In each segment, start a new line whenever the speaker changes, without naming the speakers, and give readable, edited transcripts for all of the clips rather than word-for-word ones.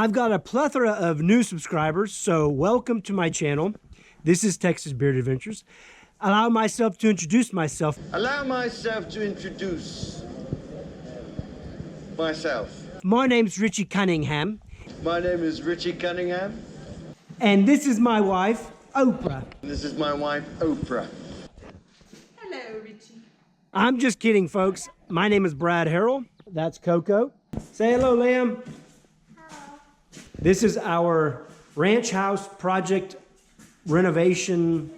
I've got a plethora of new subscribers, so welcome to my channel. This is Texas Beard Adventures. Allow myself to introduce myself.
Allow myself to introduce myself.
My name's Richie Cunningham.
My name is Richie Cunningham.
And this is my wife, Oprah.
This is my wife, Oprah.
Hello, Richie.
I'm just kidding, folks. My name is Brad Harrell. That's Coco. Say hello, Liam.
Hello.
This is our ranch house project renovation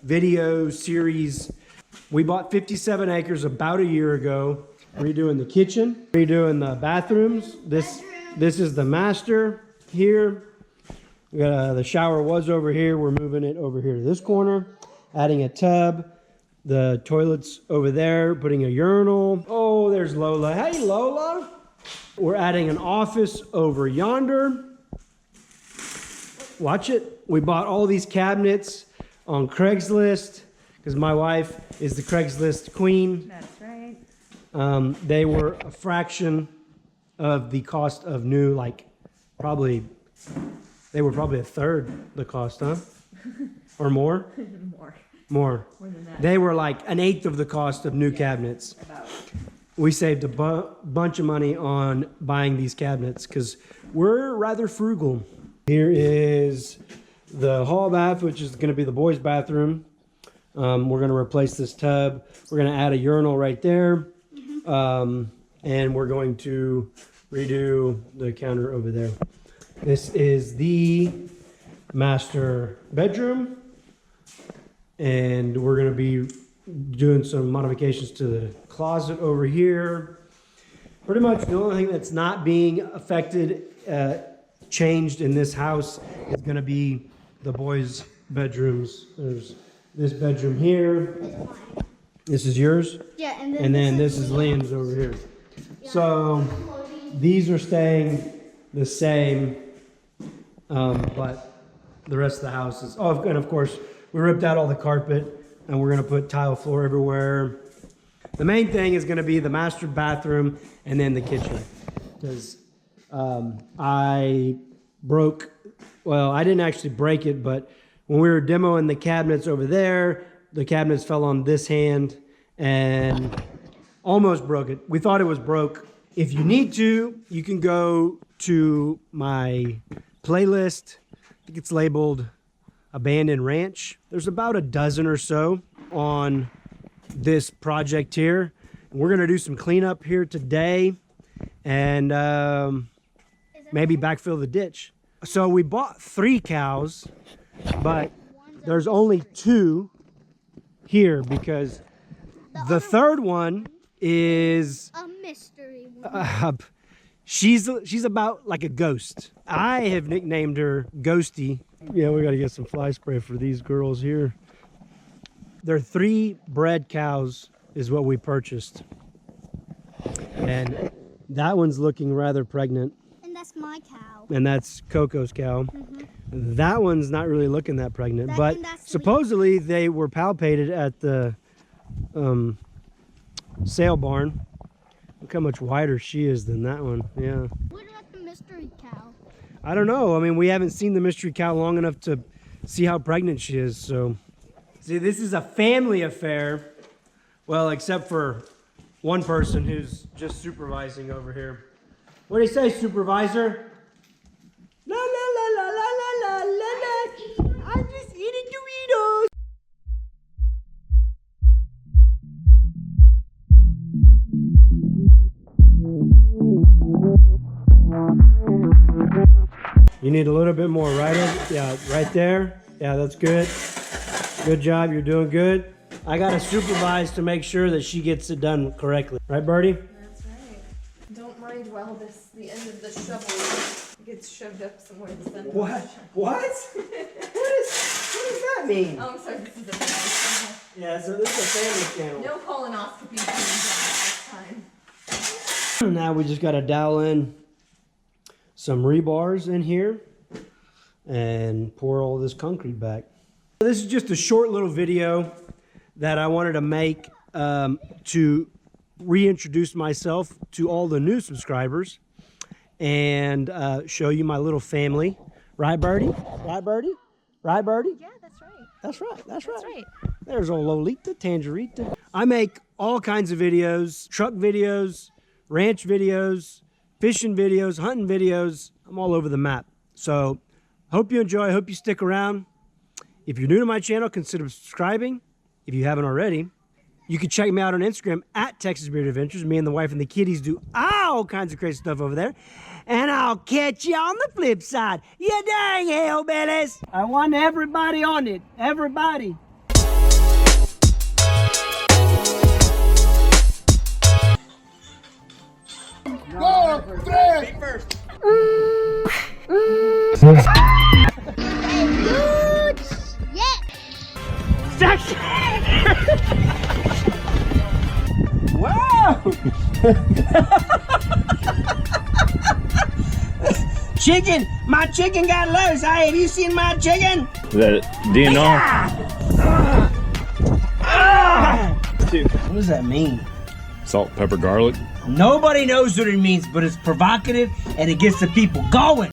video series. We bought 57 acres about a year ago. Redoing the kitchen, redoing the bathrooms. This is the master here. We got the shower was over here. We're moving it over here to this corner, adding a tub. The toilet's over there, putting a urinal. Oh, there's Lola. Hey, Lola. We're adding an office over yonder. Watch it. We bought all these cabinets on Craigslist because my wife is the Craigslist queen.
That's right.
They were a fraction of the cost of new, like they were probably a third the cost, huh? Or more? More than that. They were like an eighth of the cost of new cabinets.
About.
We saved a bunch of money on buying these cabinets because we're rather frugal. Here is the hall bath, which is going to be the boys' bathroom. We're going to replace this tub. We're going to add a urinal right there. And we're going to redo the counter over there. This is the master bedroom. And we're going to be doing some modifications to the closet over here. Pretty much the only thing that's not being affected, changed in this house is going to be the boys' bedrooms. There's this bedroom here. This is yours?
Yeah,
and then this is Liam's over here. So these are staying the same, but the rest of the house is, oh, and of course, we ripped out all the carpet and we're gonna put tile floor everywhere. The main thing is gonna be the master bathroom and then the kitchen. Because I didn't actually break it, but when we were demoing the cabinets over there, the cabinets fell on this hand and almost broke it. We thought it was broke. If you need to, you can go to my playlist. I think it's labeled Abandoned Ranch. There's about a dozen or so on this project here. And we're gonna do some cleanup here today and maybe backfill the ditch. So we bought 3 cows, but there's only 2 here because the third one is
a mystery one.
She's about like a ghost. I have nicknamed her Ghosty. Yeah, we got to get some fly spray for these girls here. They're 3 bred cows is what we purchased. And that one's looking rather pregnant.
And that's my cow.
And that's Coco's cow.
Mm-hmm.
That one's not really looking that pregnant, but supposedly they were palpated at the sale barn. Look how much wider she is than that one. Yeah.
What about the mystery cow?
I don't know. I mean, we haven't seen the mystery cow long enough to see how pregnant she is. So, see, this is a family affair. Well, except for one person who's just supervising over here. What do you say, supervisor? La la la la la la la la. I'm just eating Doritos. You need a little bit more right yeah, right there. Yeah, that's good. Good job, you're doing good. I gotta supervise to make sure that she gets it done correctly. Right, Birdie?
That's right. Don't mind while the end of the shovel gets shoved up somewhere in the center.
What? What? What does that mean?
Oh, I'm sorry, this is a family
Yeah, so this is a family channel.
channel. No colonoscopy being done this time.
Now we just gotta dowel in some rebars in here and pour all this concrete back. This is just a short little video that I wanted to make to reintroduce myself to all the new subscribers and show you my little family. Right, Birdie? Right, Birdie? Right, Birdie?
Yeah, that's right.
That's right. That's right.
That's right.
There's old Lolita, Tangerita. I make all kinds of videos, truck videos, ranch videos, fishing videos, hunting videos. I'm all over the map. So hope you enjoy. Hope you stick around. If you're new to my channel, consider subscribing. If you haven't already, you can check me out on Instagram at Texas Beard Adventures. Me and the wife and the kiddies do all kinds of crazy stuff over there. And I'll catch you on the flip side. You dang hellbillies. I want everybody on it. Everybody.
Yeah.
Wow! Chicken! My chicken got loose. Hey, have you seen my chicken?
Is that DNR?
What does that mean?
Salt, pepper, garlic.
Nobody knows what it means, but it's provocative and it gets the people going.